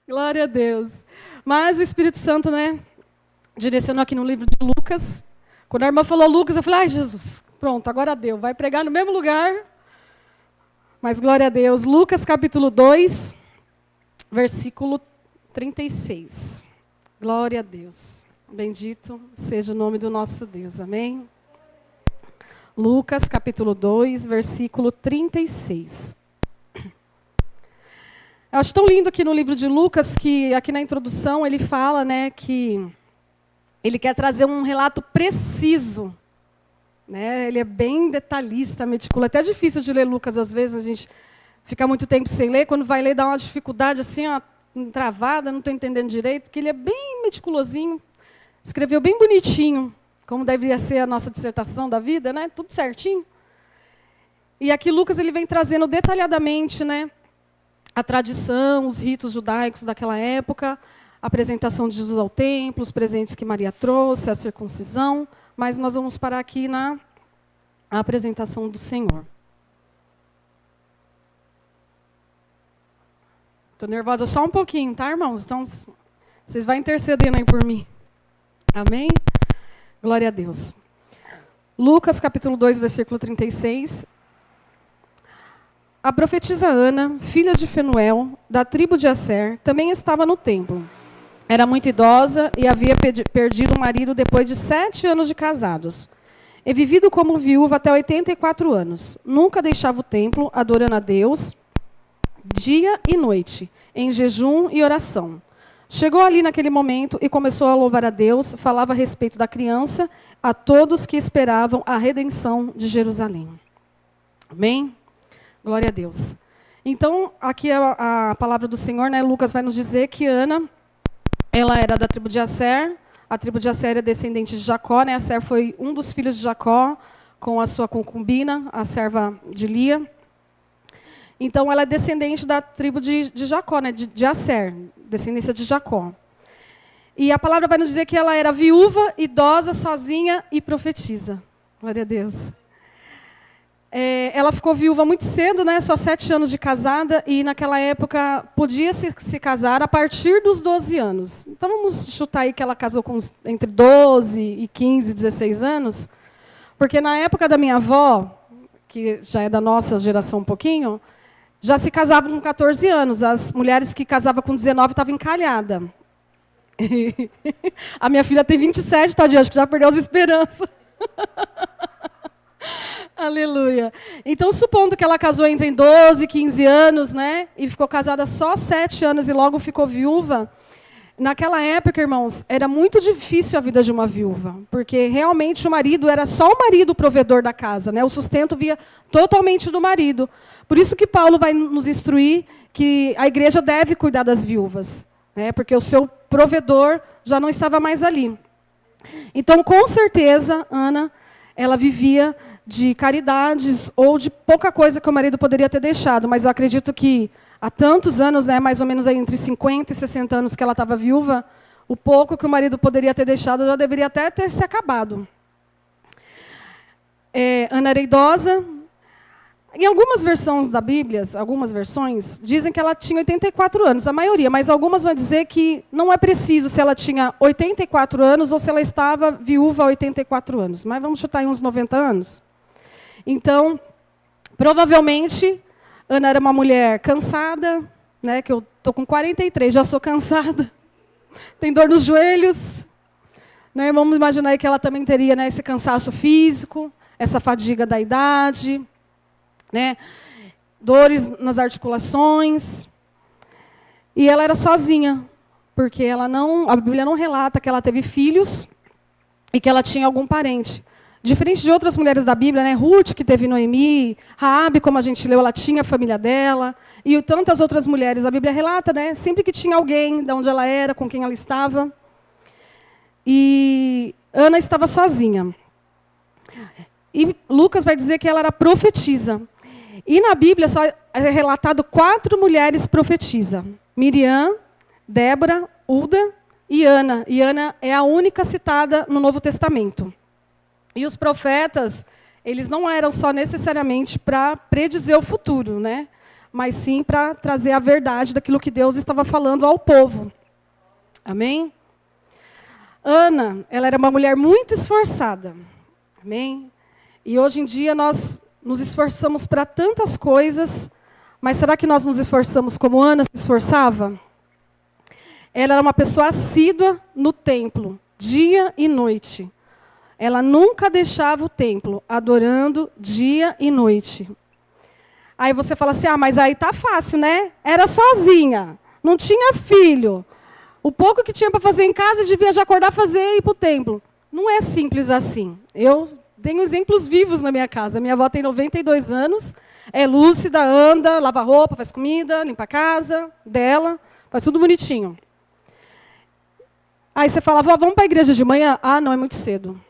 Glória a Deus. Mas o Espírito Santo, né, direcionou aqui no livro de Lucas. Quando a irmã falou Lucas, eu falei, ai, Jesus, pronto, agora deu. Vai pregar no mesmo lugar. Mas glória a Deus. Lucas capítulo 2, versículo 36. Glória a Deus. Bendito seja o nome do nosso Deus. Amém? Lucas capítulo 2, versículo 36. Eu acho tão lindo aqui no livro de Lucas, que aqui na introdução ele fala, né, que ele quer trazer um relato preciso. Né? Ele é bem detalhista, meticuloso. Até é difícil de ler Lucas, às vezes, a gente fica muito tempo sem ler. Quando vai ler, dá uma dificuldade assim, ó, travada, não estou entendendo direito, porque ele é bem meticulosinho. Escreveu bem bonitinho, como deveria ser a nossa dissertação da vida, né? Tudo certinho. E aqui Lucas ele vem trazendo detalhadamente, né, a tradição, os ritos judaicos daquela época, a apresentação de Jesus ao templo, os presentes que Maria trouxe, a circuncisão, mas nós vamos parar aqui na apresentação do Senhor. Estou nervosa só um pouquinho, tá, irmãos? Então, vocês vão intercedendo aí por mim. Amém? Glória a Deus. Lucas, capítulo 2, versículo 36. A profetisa Ana, filha de Fenuel, da tribo de Asser, também estava no templo. Era muito idosa e havia perdido o marido depois de 7 anos de casados. E vivido como viúva até 84 anos. Nunca deixava o templo, adorando a Deus, dia e noite, em jejum e oração. Chegou ali naquele momento e começou a louvar a Deus, falava a respeito da criança a todos que esperavam a redenção de Jerusalém. Amém? Glória a Deus. Então, aqui a palavra do Senhor, né, Lucas vai nos dizer que Ana, ela era da tribo de Asser. A tribo de Asser é descendente de Jacó, né? Asser foi um dos filhos de Jacó, com a sua concubina, a serva de Lia. Então, ela é descendente da tribo de Jacó, né? de Asser, descendência de Jacó. E a palavra vai nos dizer que ela era viúva, idosa, sozinha e profetiza. Glória a Deus. Ela ficou viúva muito cedo, né? Só 7 anos de casada, e naquela época podia se casar a partir dos 12 anos. Então vamos chutar aí que ela casou com entre 12 e 15, 16 anos, porque na época da minha avó, que já é da nossa geração um pouquinho, já se casavam com 14 anos. As mulheres que casavam com 19 estavam encalhadas. A minha filha tem 27, tadinha, acho que já perdeu as esperanças. Aleluia. Então, supondo que ela casou entre 12 e 15 anos, né, e ficou casada só 7 anos e logo ficou viúva, naquela época, irmãos, era muito difícil a vida de uma viúva, porque realmente o marido era só o marido o provedor da casa, né, o sustento via totalmente do marido. Por isso que Paulo vai nos instruir que a igreja deve cuidar das viúvas, né, porque o seu provedor já não estava mais ali. Então, com certeza, Ana, ela vivia de caridades ou de pouca coisa que o marido poderia ter deixado, mas eu acredito que há tantos anos, né, mais ou menos aí entre 50 e 60 anos que ela estava viúva, o pouco que o marido poderia ter deixado já deveria até ter se acabado. Ana era idosa. Em algumas versões da Bíblia, algumas versões, dizem que ela tinha 84 anos, a maioria, mas algumas vão dizer que não é preciso se ela tinha 84 anos ou se ela estava viúva há 84 anos, mas vamos chutar aí uns 90 anos. Então, provavelmente, Ana era uma mulher cansada, né, que eu estou com 43, já sou cansada, tem dor nos joelhos, né, vamos imaginar aí que ela também teria, né, esse cansaço físico, essa fadiga da idade, né, dores nas articulações, e ela era sozinha, porque a Bíblia não relata que ela teve filhos e que ela tinha algum parente. Diferente de outras mulheres da Bíblia, né, Ruth, que teve Noemi, Raabe, como a gente leu, ela tinha a família dela, e tantas outras mulheres. A Bíblia relata, né, sempre que tinha alguém, de onde ela era, com quem ela estava. E Ana estava sozinha. E Lucas vai dizer que ela era profetisa. E na Bíblia só é relatado 4 mulheres profetisa. Miriam, Débora, Uda e Ana. E Ana é a única citada no Novo Testamento. E os profetas, eles não eram só necessariamente para predizer o futuro, né? mas sim para trazer a verdade daquilo que Deus estava falando ao povo. Amém? Ana, ela era uma mulher muito esforçada. Amém? E hoje em dia nós nos esforçamos para tantas coisas, mas será que nós nos esforçamos como Ana se esforçava? Ela era uma pessoa assídua no templo, dia e noite. Ela nunca deixava o templo, adorando dia e noite. Aí você fala assim, mas aí tá fácil, né? Era sozinha, não tinha filho. O pouco que tinha para fazer em casa, devia já acordar, fazer e ir para o templo. Não é simples assim. Eu tenho exemplos vivos na minha casa. Minha avó tem 92 anos, é lúcida, anda, lava roupa, faz comida, limpa a casa dela, faz tudo bonitinho. Aí você fala, vó, vamos para a igreja de manhã? Ah, não, é muito cedo.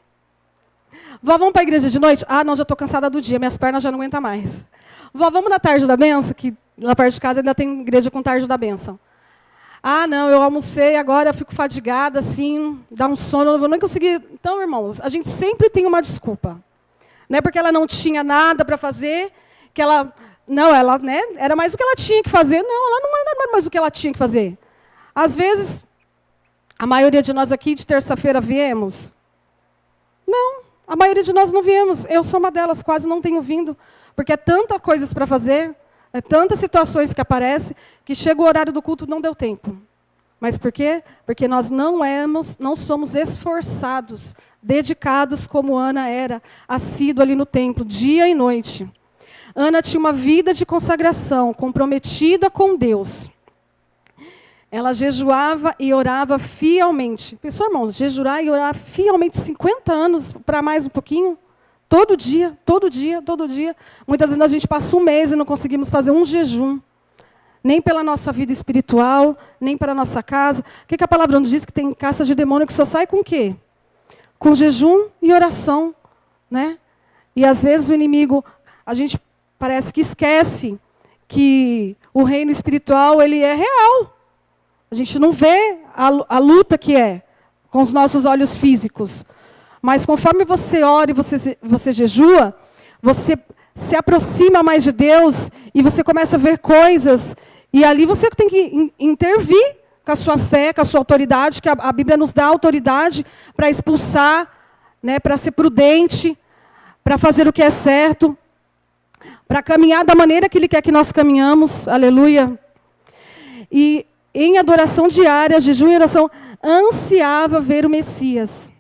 Vó, vamos para a igreja de noite? Ah, não, já estou cansada do dia, minhas pernas já não aguentam mais. Vó, vamos na tarde da bênção, que lá perto de casa ainda tem igreja com tarde da bênção. Ah, não, eu almocei, agora eu fico fadigada, assim, dá um sono, eu não vou nem conseguir. Então, irmãos, a gente sempre tem uma desculpa. Não é porque ela não tinha nada para fazer, que ela... Não, ela, né, era mais o que ela tinha que fazer. Não, ela não era mais o que ela tinha que fazer. Às vezes, a maioria de nós aqui, de terça-feira, viemos? Não, a maioria de nós não viemos. Eu sou uma delas, quase não tenho vindo, porque é tanta coisas para fazer, é tantas situações que aparecem, que chega o horário do culto, não deu tempo. Mas por quê? Porque nós não somos esforçados, dedicados como Ana era, assídua ali no templo, dia e noite. Ana tinha uma vida de consagração, comprometida com Deus. Ela jejuava e orava fielmente. Pensou, irmãos, jejuar e orar fielmente 50 anos para mais um pouquinho? Todo dia, todo dia, todo dia. Muitas vezes a gente passa um mês e não conseguimos fazer um jejum. Nem pela nossa vida espiritual, nem para a nossa casa. O que a palavra nos diz? Que tem caça de demônio que só sai com o quê? Com jejum e oração. Né? E às vezes o inimigo, a gente parece que esquece que o reino espiritual ele é real. A gente não vê a luta que é com os nossos olhos físicos. Mas conforme você ora e você jejua, você se aproxima mais de Deus e você começa a ver coisas. E ali você tem que intervir com a sua fé, com a sua autoridade, que a Bíblia nos dá autoridade para expulsar, né, para ser prudente, para fazer o que é certo, para caminhar da maneira que Ele quer que nós caminhamos. Aleluia. E em adoração diária, jejum e oração, ansiava ver o Messias.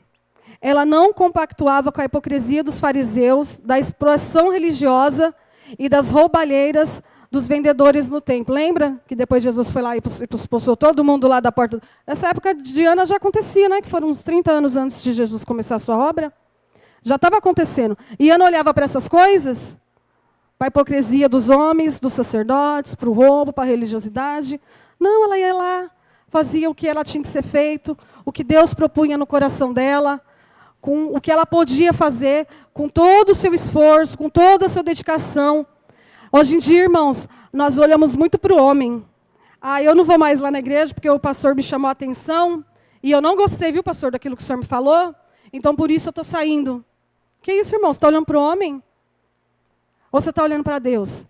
Ela não compactuava com a hipocrisia dos fariseus, da exploração religiosa e das roubalheiras dos vendedores no templo. Lembra que depois Jesus foi lá e expulsou todo mundo lá da porta? Nessa época de Ana já acontecia, né? Que foram uns 30 anos antes de Jesus começar a sua obra. Já estava acontecendo. E Ana olhava para essas coisas, para a hipocrisia dos homens, dos sacerdotes, para o roubo, para a religiosidade. Não, ela ia lá, fazia o que ela tinha que ser feito, o que Deus propunha no coração dela, com o que ela podia fazer, com todo o seu esforço, com toda a sua dedicação. Hoje em dia, irmãos, nós olhamos muito para o homem. Eu não vou mais lá na igreja porque o pastor me chamou a atenção, e eu não gostei, viu, pastor, daquilo que o senhor me falou, então por isso eu estou saindo. Que isso, irmão? Você está olhando para o homem? Ou você está olhando para Deus?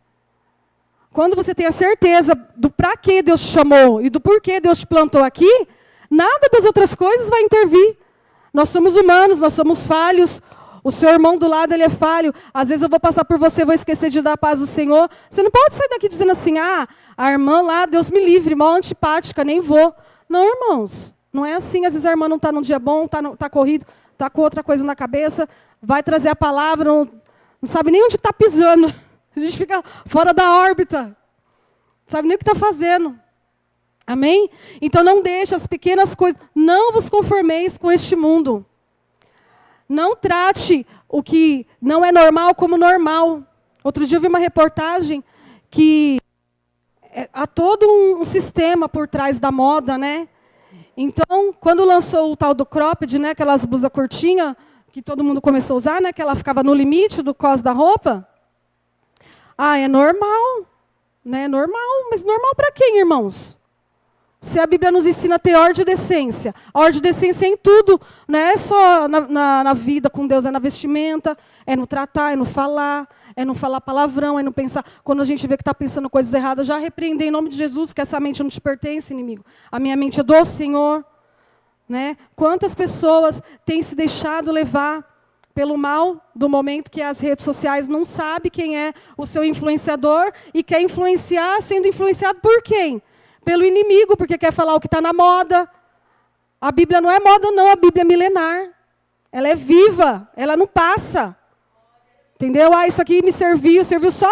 Quando você tem a certeza do para que Deus te chamou e do porquê Deus te plantou aqui, nada das outras coisas vai intervir. Nós somos humanos, nós somos falhos. O seu irmão do lado, ele é falho. Às vezes eu vou passar por você, vou esquecer de dar a paz do Senhor. Você não pode sair daqui dizendo assim, a irmã lá, Deus me livre, mal antipática, nem vou. Não, irmãos, não é assim. Às vezes a irmã não está num dia bom, está corrido, está com outra coisa na cabeça, vai trazer a palavra, não sabe nem onde está pisando. A gente fica fora da órbita. Não sabe nem o que está fazendo. Amém? Então não deixe as pequenas coisas. Não vos conformeis com este mundo. Não trate o que não é normal como normal. Outro dia eu vi uma reportagem que há todo um sistema por trás da moda, né? Então, quando lançou o tal do cropped, né, aquelas blusas curtinhas, que todo mundo começou a usar, né, que ela ficava no limite do cos da roupa. É normal. Né? Normal. Mas normal para quem, irmãos? Se a Bíblia nos ensina a ter ordem e decência, a ordem e decência é em tudo, não é só na vida com Deus, é na vestimenta, é no tratar, é no falar, é não falar palavrão, é não pensar. Quando a gente vê que está pensando coisas erradas, já repreender em nome de Jesus, que essa mente não te pertence, inimigo. A minha mente é do Senhor. Né? Quantas pessoas têm se deixado levar pelo mal do momento que as redes sociais não sabem quem é o seu influenciador e quer influenciar, sendo influenciado por quem? Pelo inimigo, porque quer falar o que está na moda. A Bíblia não é moda, não. A Bíblia é milenar. Ela é viva. Ela não passa. Entendeu? Ah, isso aqui me serviu só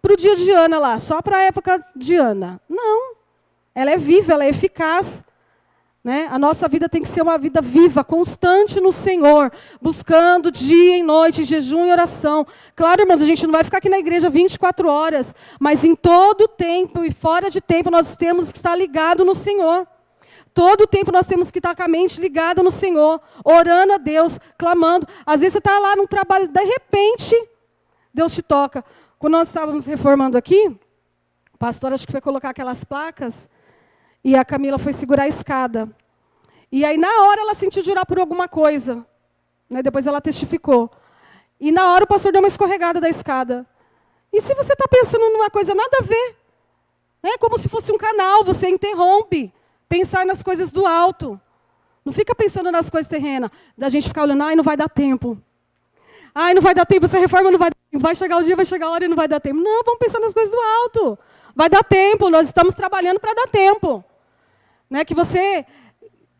para o dia de Ana lá, só para a época de Ana. Não. Ela é viva, ela é eficaz. Né? A nossa vida tem que ser uma vida viva, constante no Senhor, buscando dia e noite, jejum e oração. Claro, irmãos, a gente não vai ficar aqui na igreja 24 horas, mas em todo tempo e fora de tempo nós temos que estar ligados no Senhor. Todo tempo nós temos que estar com a mente ligada no Senhor, orando a Deus, clamando. Às vezes você está lá no trabalho, de repente, Deus te toca. Quando nós estávamos reformando aqui, o pastor acho que foi colocar aquelas placas, e a Camila foi segurar a escada. E aí, na hora, ela sentiu de orar por alguma coisa. Né? Depois ela testificou. E na hora, o pastor deu uma escorregada da escada. E se você está pensando numa coisa nada a ver? É como se fosse um canal, você interrompe. Pensar nas coisas do alto. Não fica pensando nas coisas terrenas. Da gente ficar olhando, ai, não vai dar tempo. Ai, não vai dar tempo, essa reforma não vai dar tempo. Vai chegar o dia, vai chegar a hora e não vai dar tempo. Não, vamos pensar nas coisas do alto. Vai dar tempo, nós estamos trabalhando para dar tempo. Né, que você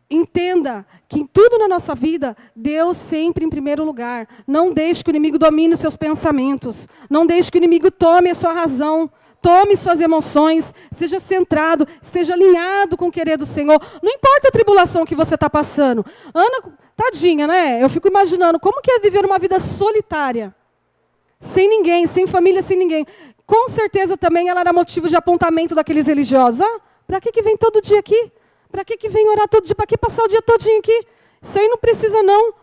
entenda que em tudo na nossa vida, Deus sempre em primeiro lugar. Não deixe que o inimigo domine os seus pensamentos. Não deixe que o inimigo tome a sua razão. Tome suas emoções. Seja centrado, esteja alinhado com o querer do Senhor. Não importa a tribulação que você está passando. Ana, tadinha, né? Eu fico imaginando como que é viver uma vida solitária. Sem ninguém, sem família, sem ninguém. Com certeza também ela era motivo de apontamento daqueles religiosos. Ah, para que vem todo dia aqui? Para que vem orar todo dia? Para que passar o dia todinho aqui? Isso aí não precisa, não.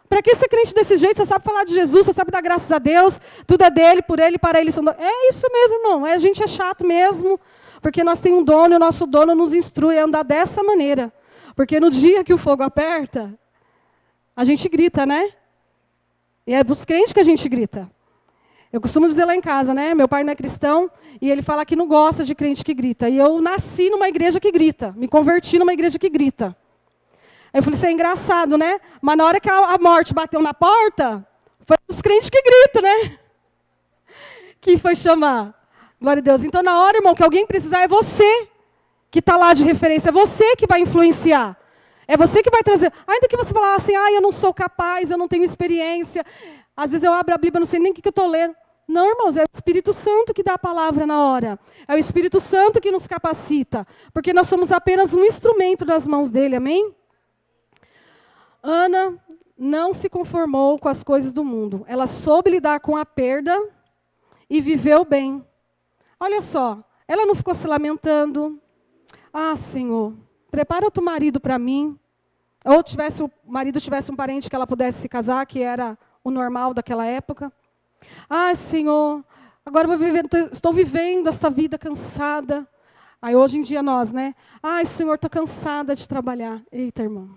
Para que ser crente desse jeito? Você sabe falar de Jesus, você sabe dar graças a Deus, tudo é dele, por ele, para ele. É isso mesmo, irmão. A gente é chato mesmo, porque nós temos um dono e o nosso dono nos instrui a andar dessa maneira. Porque no dia que o fogo aperta, a gente grita, né? E é dos crentes que a gente grita. Eu costumo dizer lá em casa, né? Meu pai não é cristão e ele fala que não gosta de crente que grita. E eu nasci numa igreja que grita, me converti numa igreja que grita. Aí eu falei, isso é engraçado, né? Mas na hora que a morte bateu na porta, foi os crentes que gritam, né? Que foi chamar. Glória a Deus. Então, na hora, irmão, que alguém precisar, é você que está lá de referência, é você que vai influenciar. É você que vai trazer. Ainda que você falar assim, eu não sou capaz, eu não tenho experiência. Às vezes eu abro a Bíblia, não sei nem o que eu estou lendo. Não, irmãos, é o Espírito Santo que dá a palavra na hora. É o Espírito Santo que nos capacita. Porque nós somos apenas um instrumento das mãos dele, amém? Ana não se conformou com as coisas do mundo. Ela soube lidar com a perda e viveu bem. Olha só, ela não ficou se lamentando. Ah, Senhor, prepara outro marido para mim. Ou o marido tivesse um parente que ela pudesse se casar, que era o normal daquela época. Ah, Senhor, agora estou vivendo esta vida cansada. Aí hoje em dia nós, né? Ai, Senhor, estou cansada de trabalhar. Eita, irmão.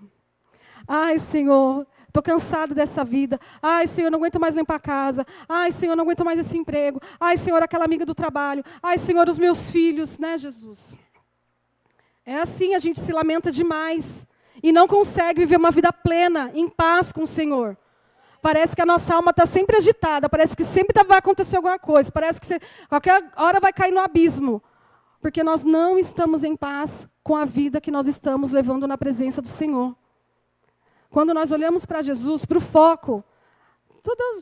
Ai, Senhor, estou cansada dessa vida. Ai, Senhor, não aguento mais limpar a casa. Ai, Senhor, não aguento mais esse emprego. Ai, Senhor, aquela amiga do trabalho. Ai, Senhor, os meus filhos, né, Jesus? É assim, a gente se lamenta demais e não consegue viver uma vida plena, em paz com o Senhor. Parece que a nossa alma está sempre agitada, parece que sempre vai acontecer alguma coisa, parece que qualquer hora vai cair no abismo, porque nós não estamos em paz com a vida que nós estamos levando na presença do Senhor. Quando nós olhamos para Jesus, para o foco,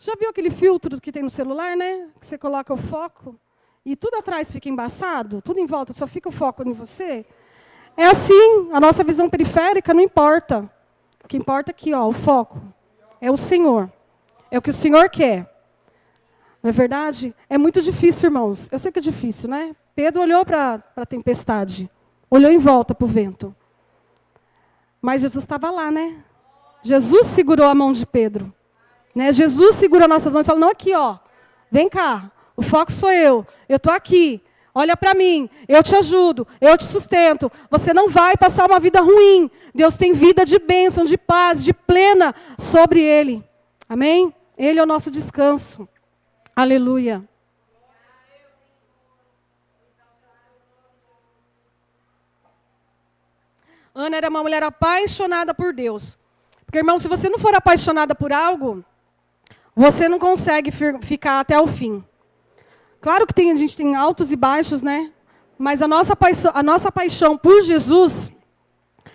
já viu aquele filtro que tem no celular, né? Que você coloca o foco e tudo atrás fica embaçado, tudo em volta, só fica o foco em você. É assim, a nossa visão periférica não importa. O que importa é aqui, ó, o foco. É o Senhor. É o que o Senhor quer. Não é verdade? É muito difícil, irmãos. Eu sei que é difícil, né? Pedro olhou para a tempestade. Olhou em volta para o vento. Mas Jesus estava lá, né? Jesus segurou a mão de Pedro. Né? Jesus segurou nossas mãos e falou, não, aqui, ó. Vem cá. O foco sou eu. Eu estou aqui. Olha para mim, eu te ajudo, eu te sustento. Você não vai passar uma vida ruim. Deus tem vida de bênção, de paz, de plena sobre ele. Amém? Ele é o nosso descanso. Aleluia. Ana era uma mulher apaixonada por Deus. Porque, irmão, se você não for apaixonada por algo, você não consegue ficar até o fim. Claro que a gente tem altos e baixos, né? Mas a nossa paixão por Jesus,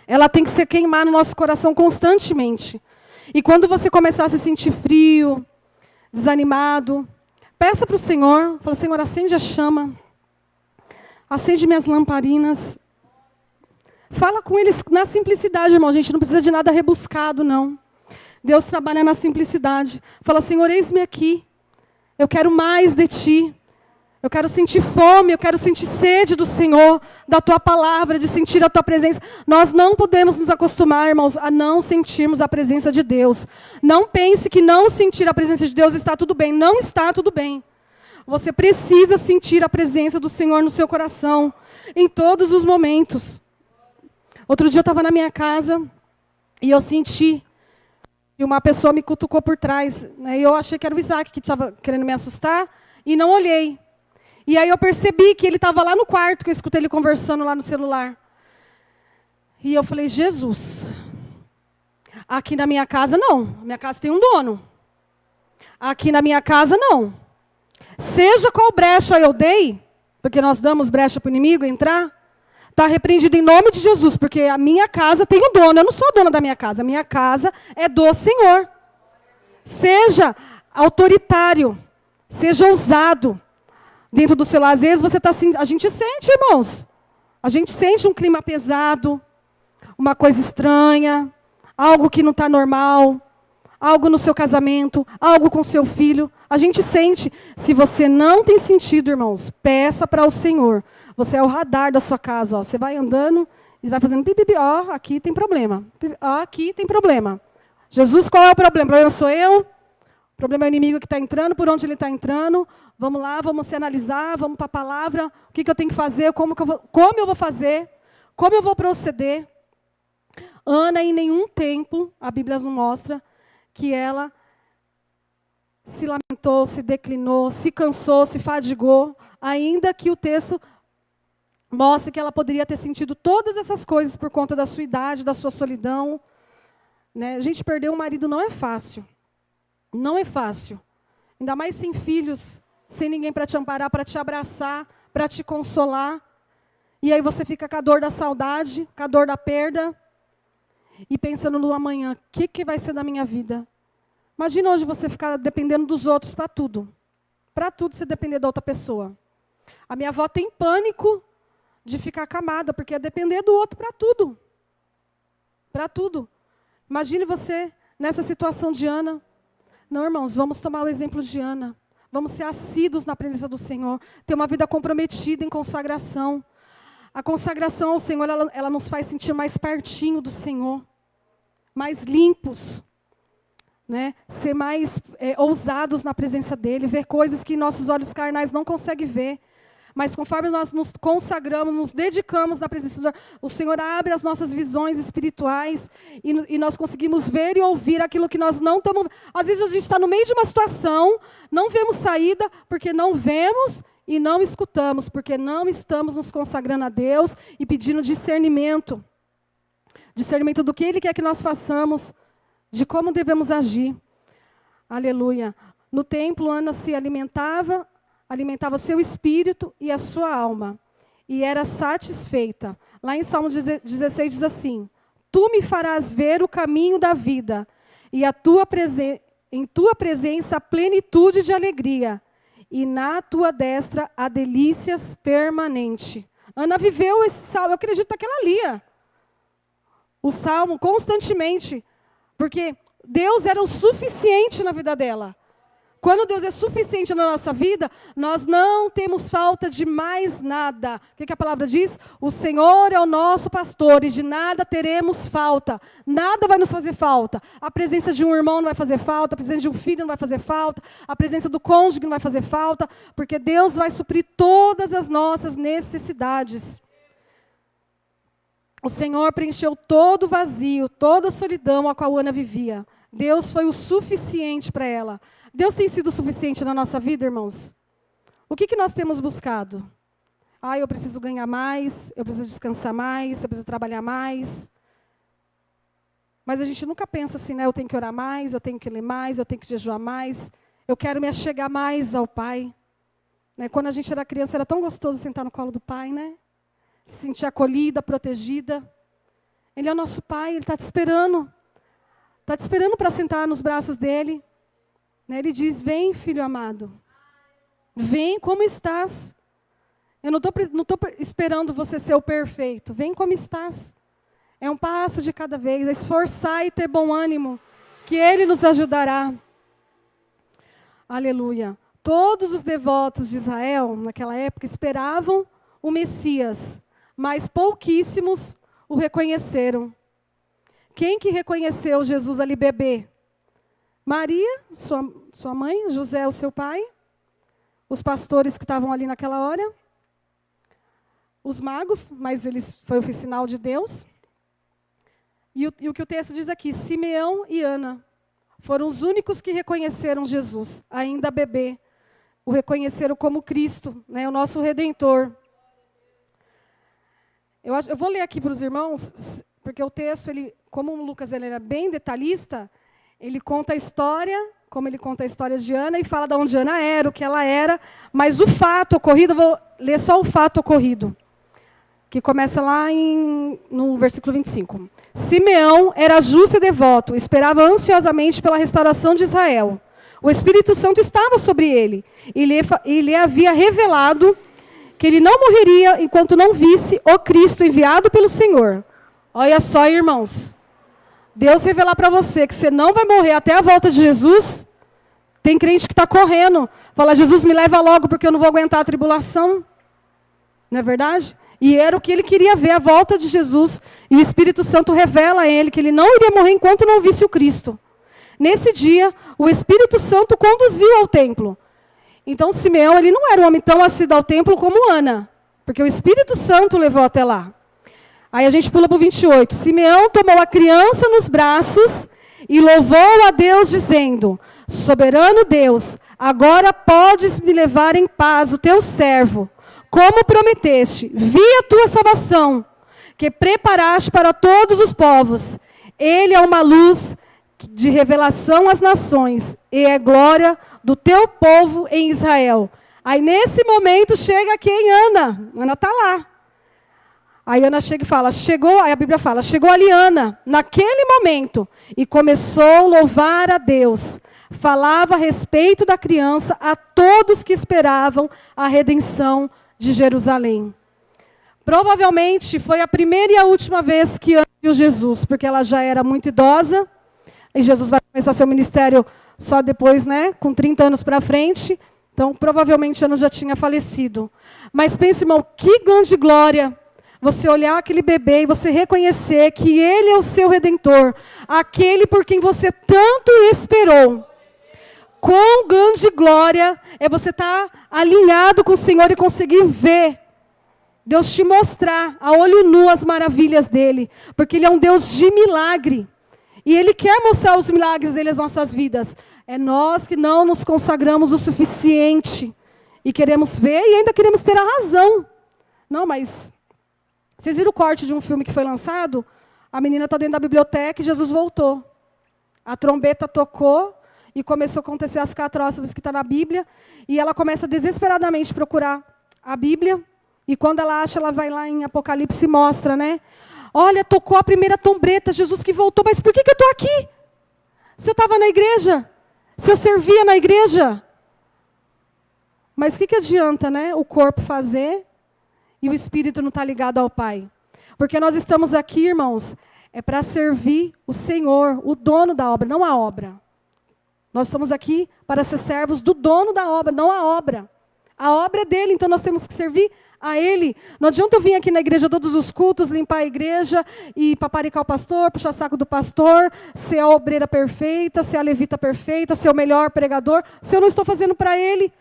ela tem que se queimar no nosso coração constantemente. E quando você começar a se sentir frio, desanimado, peça para o Senhor, fala, Senhor, acende a chama, acende minhas lamparinas. Fala com eles na simplicidade, irmão. A gente não precisa de nada rebuscado, não. Deus trabalha na simplicidade. Fala, Senhor, eis-me aqui. Eu quero mais de Ti. Eu quero sentir fome, eu quero sentir sede do Senhor, da Tua palavra, de sentir a Tua presença. Nós não podemos nos acostumar, irmãos, a não sentirmos a presença de Deus. Não pense que não sentir a presença de Deus está tudo bem. Não está tudo bem. Você precisa sentir a presença do Senhor no seu coração, em todos os momentos. Outro dia eu estava na minha casa e eu senti que uma pessoa me cutucou por trás. Né, e eu achei que era o Isaac que estava querendo me assustar e não olhei. E aí eu percebi que ele estava lá no quarto, que eu escutei ele conversando lá no celular. E eu falei, Jesus, aqui na minha casa não. Minha casa tem um dono. Aqui na minha casa não. Seja qual brecha eu dei, porque nós damos brecha para o inimigo entrar, está repreendido em nome de Jesus, porque a minha casa tem um dono. Eu não sou a dona da minha casa. A minha casa é do Senhor. Seja autoritário. Seja ousado dentro do seu lar. Às vezes você está assim, a gente sente, irmãos. A gente sente um clima pesado, uma coisa estranha, algo que não está normal, algo no seu casamento, algo com seu filho. A gente sente. Se você não tem sentido, irmãos, peça para o Senhor. Você é o radar da sua casa. Ó. Você vai andando e vai fazendo pipipi. Ó, aqui tem problema. Ó, aqui tem problema. Jesus, qual é o problema? O problema sou eu. O problema é o inimigo que está entrando, por onde ele está entrando. Vamos lá, vamos se analisar, vamos para a palavra. O que eu tenho que fazer, como eu vou fazer, como eu vou proceder. Ana, em nenhum tempo, a Bíblia nos mostra que ela se lamentou, se declinou, se cansou, se fadigou, ainda que o texto mostre que ela poderia ter sentido todas essas coisas por conta da sua idade, da sua solidão. Né? A gente perder um marido não é fácil. Não é fácil. Ainda mais sem filhos, sem ninguém para te amparar, para te abraçar, para te consolar. E aí você fica com a dor da saudade, com a dor da perda, e pensando no amanhã, o que vai ser da minha vida? Imagina hoje você ficar dependendo dos outros para tudo. Para tudo você depender da outra pessoa. A minha avó tem pânico de ficar acamada, porque é depender do outro para tudo. Para tudo. Imagine você nessa situação de Ana. Não, irmãos, vamos tomar o exemplo de Ana. Vamos ser assíduos na presença do Senhor. Ter uma vida comprometida em consagração. A consagração ao Senhor, ela nos faz sentir mais pertinho do Senhor. Mais limpos. Né? Ser mais ousados na presença dEle. Ver coisas que nossos olhos carnais não conseguem ver. Mas conforme nós nos consagramos, nos dedicamos na presença do Senhor, o Senhor abre as nossas visões espirituais e nós conseguimos ver e ouvir aquilo que nós não estamos... Às vezes a gente está no meio de uma situação, não vemos saída, porque não vemos e não escutamos, porque não estamos nos consagrando a Deus e pedindo discernimento. Discernimento do que Ele quer que nós façamos, de como devemos agir. Aleluia. No templo, Ana se alimentava seu espírito e a sua alma, e era satisfeita. Lá em Salmo 16 diz assim, tu me farás ver o caminho da vida, e em tua presença a plenitude de alegria, e na tua destra há delícias permanente. Ana viveu esse salmo, eu acredito que ela lia o salmo constantemente, porque Deus era o suficiente na vida dela. Quando Deus é suficiente na nossa vida, nós não temos falta de mais nada. O que a palavra diz? O Senhor é o nosso pastor e de nada teremos falta. Nada vai nos fazer falta. A presença de um irmão não vai fazer falta, a presença de um filho não vai fazer falta, a presença do cônjuge não vai fazer falta, porque Deus vai suprir todas as nossas necessidades. O Senhor preencheu todo o vazio, toda a solidão a qual Ana vivia. Deus foi o suficiente para ela. Deus tem sido o suficiente na nossa vida, irmãos? O que nós temos buscado? Eu preciso ganhar mais, eu preciso descansar mais, eu preciso trabalhar mais. Mas a gente nunca pensa assim, né? Eu tenho que orar mais, eu tenho que ler mais, eu tenho que jejuar mais. Eu quero me achegar mais ao Pai. Né? Quando a gente era criança, era tão gostoso sentar no colo do Pai, né? Se sentir acolhida, protegida. Ele é o nosso Pai, Ele está te esperando. Está te esperando para sentar nos braços dEle. Ele diz, vem, filho amado. Vem como estás. Eu não estou esperando você ser o perfeito. Vem como estás. É um passo de cada vez. É esforçar e ter bom ânimo, que Ele nos ajudará. Aleluia. Todos os devotos de Israel, naquela época, esperavam o Messias, mas pouquíssimos o reconheceram. Quem que reconheceu Jesus ali bebê? Maria, sua mãe, José, o seu pai, os pastores que estavam ali naquela hora, os magos, mas foi o sinal de Deus. E o que o texto diz aqui, Simeão e Ana foram os únicos que reconheceram Jesus, ainda bebê, o reconheceram como Cristo, né, o nosso Redentor. Eu vou ler aqui para os irmãos, porque o texto, como o Lucas ele era bem detalhista, ele conta a história, como ele conta a história de Ana, e fala de onde Ana era, o que ela era, mas o fato ocorrido, eu vou ler só o fato ocorrido, que começa lá no versículo 25. Simeão era justo e devoto, esperava ansiosamente pela restauração de Israel. O Espírito Santo estava sobre ele, e lhe havia revelado que ele não morreria enquanto não visse o Cristo enviado pelo Senhor. Olha só, irmãos. Deus revelar para você que você não vai morrer até a volta de Jesus. Tem crente que está correndo. Fala, Jesus, me leva logo porque eu não vou aguentar a tribulação. Não é verdade? E era o que ele queria ver, a volta de Jesus. E o Espírito Santo revela a ele que ele não iria morrer enquanto não visse o Cristo. Nesse dia, o Espírito Santo conduziu ao templo. Então, Simeão, ele não era um homem tão assíduo ao templo como Ana. Porque o Espírito Santo levou até lá. Aí a gente pula para o 28. Simeão tomou a criança nos braços e louvou a Deus, dizendo, soberano Deus, agora podes me levar em paz o teu servo, como prometeste, vi a tua salvação, que preparaste para todos os povos. Ele é uma luz de revelação às nações, e é glória do teu povo em Israel. Aí nesse momento chega quem? Ana. Ana está lá. Aí Ana chega e fala, aí a Bíblia fala, chegou ali Ana, naquele momento, e começou a louvar a Deus. Falava a respeito da criança a todos que esperavam a redenção de Jerusalém. Provavelmente foi a primeira e a última vez que Ana viu Jesus, porque ela já era muito idosa, e Jesus vai começar seu ministério só depois, né, com 30 anos para frente. Então, provavelmente Ana já tinha falecido. Mas pense, irmão, que grande glória você olhar aquele bebê e você reconhecer que ele é o seu Redentor, aquele por quem você tanto esperou. Quão grande glória é você estar alinhado com o Senhor e conseguir ver, Deus te mostrar a olho nu as maravilhas dele, porque ele é um Deus de milagre. E Ele quer mostrar os milagres dele às nossas vidas. É nós que não nos consagramos o suficiente. E queremos ver e ainda queremos ter a razão. Não, mas... Vocês viram o corte de um filme que foi lançado? A menina está dentro da biblioteca e Jesus voltou. A trombeta tocou e começou a acontecer as catástrofes que está na Bíblia. E ela começa desesperadamente a procurar a Bíblia. E quando ela acha, ela vai lá em Apocalipse e mostra, né? Olha, tocou a primeira trombeta, Jesus que voltou. Mas por que eu estou aqui? Se eu estava na igreja? Se eu servia na igreja? Mas o que adianta, né? O corpo fazer e o espírito não está ligado ao Pai. Porque nós estamos aqui, irmãos, é para servir o Senhor, o dono da obra, não a obra. Nós estamos aqui para ser servos do dono da obra, não a obra. A obra é dele, então nós temos que servir a ele. Não adianta eu vir aqui na igreja todos os cultos, limpar a igreja e paparicar o pastor, puxar saco do pastor, ser a obreira perfeita, ser a levita perfeita, ser o melhor pregador, se eu não estou fazendo para ele.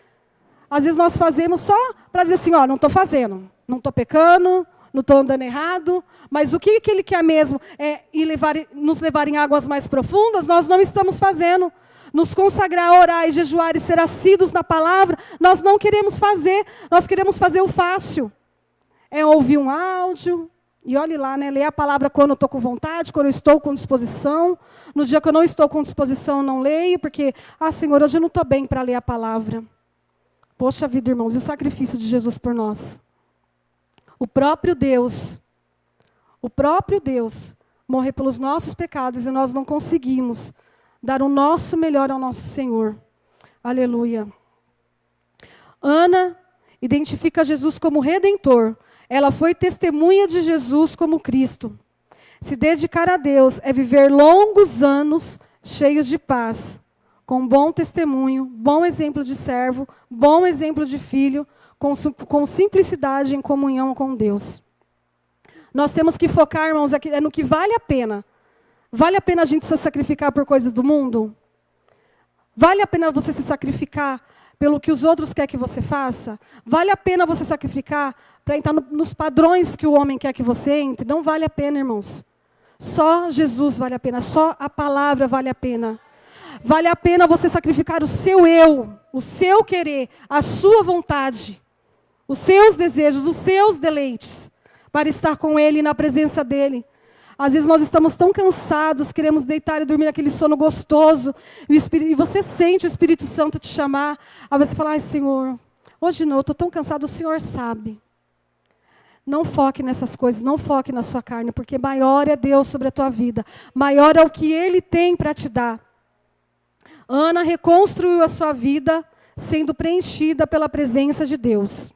Às vezes nós fazemos só para dizer assim, ó, não estou fazendo, não estou pecando, não estou andando errado, mas o que ele quer mesmo é nos levar em águas mais profundas, nós não estamos fazendo. Nos consagrar, orar e jejuar e ser assíduos na palavra, nós não queremos fazer, nós queremos fazer o fácil. É ouvir um áudio, e olhe lá, né, ler a palavra quando eu estou com vontade, quando eu estou com disposição. No dia que eu não estou com disposição, eu não leio, porque, Senhor, hoje eu não estou bem para ler a palavra. Poxa vida, irmãos, e o sacrifício de Jesus por nós? O próprio Deus morrer pelos nossos pecados e nós não conseguimos dar o nosso melhor ao nosso Senhor. Aleluia. Ana identifica Jesus como Redentor. Ela foi testemunha de Jesus como Cristo. Se dedicar a Deus é viver longos anos cheios de paz, com bom testemunho, bom exemplo de servo, bom exemplo de filho, com simplicidade em comunhão com Deus. Nós temos que focar, irmãos, no que vale a pena. Vale a pena a gente se sacrificar por coisas do mundo? Vale a pena você se sacrificar pelo que os outros querem que você faça? Vale a pena você sacrificar para entrar nos padrões que o homem quer que você entre? Não vale a pena, irmãos. Só Jesus vale a pena, só a palavra vale a pena. Vale a pena você sacrificar o seu eu, o seu querer, a sua vontade, os seus desejos, os seus deleites, para estar com Ele na presença dEle. Às vezes nós estamos tão cansados, queremos deitar e dormir naquele sono gostoso, e você sente o Espírito Santo te chamar, aí você fala, Senhor, hoje não, eu estou tão cansado, o Senhor sabe. Não foque nessas coisas, não foque na sua carne, porque maior é Deus sobre a tua vida, maior é o que Ele tem para te dar. Ana reconstruiu a sua vida, sendo preenchida pela presença de Deus.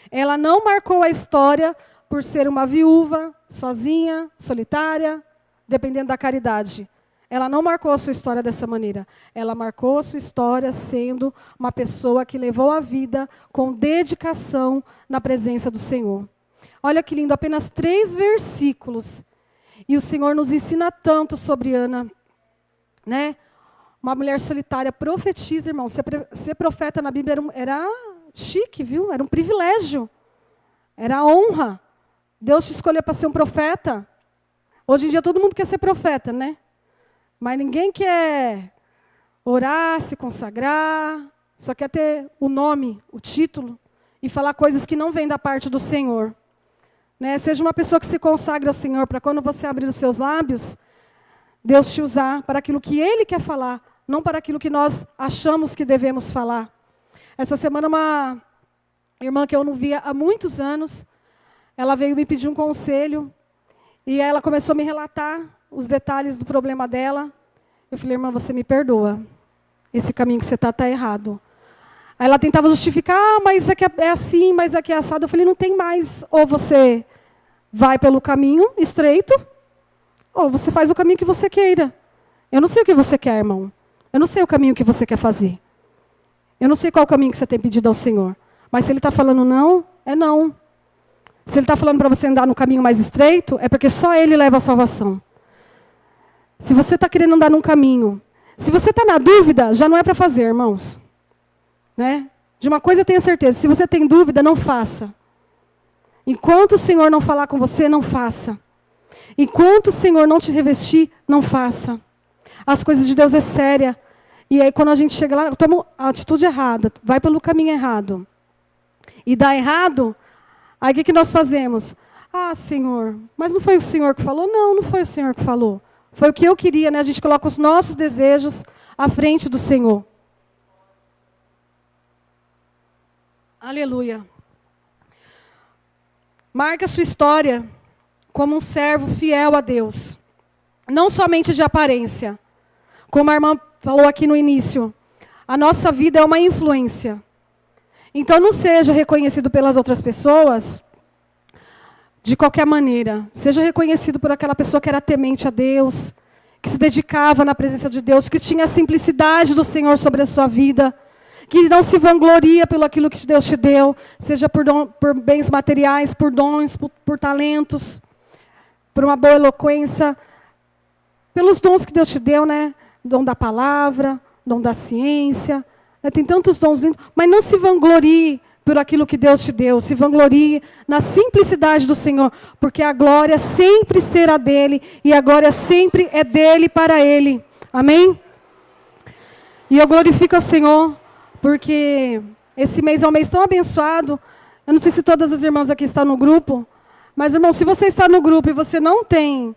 Ela não marcou a história por ser uma viúva, sozinha, solitária, dependendo da caridade. Ela não marcou a sua história dessa maneira. Ela marcou a sua história sendo uma pessoa que levou a vida com dedicação na presença do Senhor. Olha que lindo, apenas 3 versículos. E o Senhor nos ensina tanto sobre Ana. Né? Uma mulher solitária, profetiza, irmão. Ser profeta na Bíblia era chique, viu? Era um privilégio. Era honra. Deus te escolheu para ser um profeta. Hoje em dia todo mundo quer ser profeta, né? Mas ninguém quer orar, se consagrar, só quer ter o nome, o título, e falar coisas que não vêm da parte do Senhor. Né? Seja uma pessoa que se consagra ao Senhor, para quando você abrir os seus lábios, Deus te usar para aquilo que Ele quer falar, não para aquilo que nós achamos que devemos falar. Essa semana uma irmã que eu não via há muitos anos, ela veio me pedir um conselho, e ela começou a me relatar os detalhes do problema dela. Eu falei, irmã, você me perdoa. Esse caminho que você está errado. Aí ela tentava justificar, mas aqui é assim, mas aqui é assado. Eu falei, não tem mais. Ou você vai pelo caminho estreito, ou você faz o caminho que você queira. Eu não sei o que você quer, irmão. Eu não sei o caminho que você quer fazer. Eu não sei qual o caminho que você tem pedido ao Senhor. Mas se Ele está falando não, é não. Se Ele está falando para você andar no caminho mais estreito, é porque só Ele leva a salvação. Se você está querendo andar num caminho, se você está na dúvida, já não é para fazer, irmãos. Né? De uma coisa eu tenho certeza, se você tem dúvida, não faça. Enquanto o Senhor não falar com você, não faça. Enquanto o Senhor não te revestir, não faça. As coisas de Deus é séria. E aí quando a gente chega lá, toma a atitude errada, vai pelo caminho errado. E dá errado, aí o que nós fazemos? Senhor, mas não foi o Senhor que falou? Não, não foi o Senhor que falou. Foi o que eu queria, né? A gente coloca os nossos desejos à frente do Senhor. Aleluia. Marque a sua história como um servo fiel a Deus. Não somente de aparência. Como a irmã falou aqui no início, a nossa vida é uma influência. Então não seja reconhecido pelas outras pessoas de qualquer maneira. Seja reconhecido por aquela pessoa que era temente a Deus, que se dedicava na presença de Deus, que tinha a simplicidade do Senhor sobre a sua vida, que não se vangloria pelo aquilo que Deus te deu, seja por bens materiais, por dons, por talentos, por uma boa eloquência, pelos dons que Deus te deu, né? Dom da palavra, dom da ciência, né? Tem tantos dons lindos, mas não se vanglorie por aquilo que Deus te deu, se vanglorie na simplicidade do Senhor, porque a glória sempre será dele, e a glória sempre é dele para ele. Amém? E eu glorifico ao Senhor, porque esse mês é um mês tão abençoado. Eu não sei se todas as irmãs aqui estão no grupo, mas, irmão, se você está no grupo e você não tem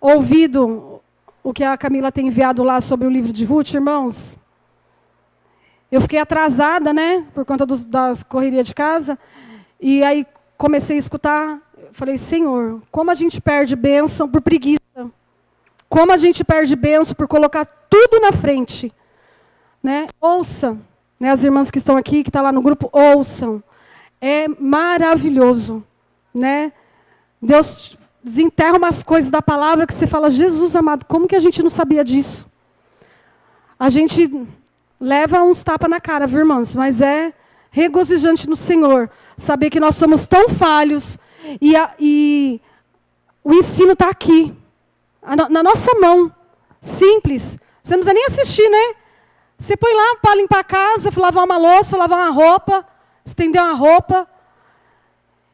ouvido o que a Camila tem enviado lá sobre o livro de Ruth, irmãos, eu fiquei atrasada, né, por conta das correrias de casa, e aí comecei a escutar, falei, Senhor, como a gente perde bênção por preguiça, como a gente perde bênção por colocar tudo na frente, né? Ouça, né, as irmãs que estão aqui, que estão lá no grupo, ouçam, é maravilhoso, né? Deus desenterra umas coisas da palavra que você fala, Jesus amado, como que a gente não sabia disso? A gente leva uns tapas na cara, viu, irmãs? Mas é regozijante no Senhor saber que nós somos tão falhos e o ensino está aqui, na nossa mão, simples. Você não precisa nem assistir, né? Você põe lá para limpar a casa, lavar uma louça, lavar uma roupa, estender uma roupa,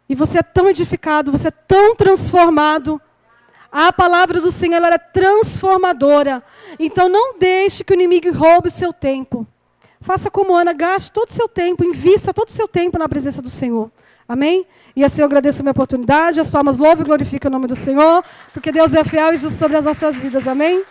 e você é tão edificado, você é tão transformado. A palavra do Senhor, ela é transformadora. Então não deixe que o inimigo roube o seu tempo. Faça como Ana, gaste todo o seu tempo, invista todo o seu tempo na presença do Senhor. Amém? E assim eu agradeço a minha oportunidade, as palmas louvam e glorificam o nome do Senhor, porque Deus é fiel e justo sobre as nossas vidas. Amém?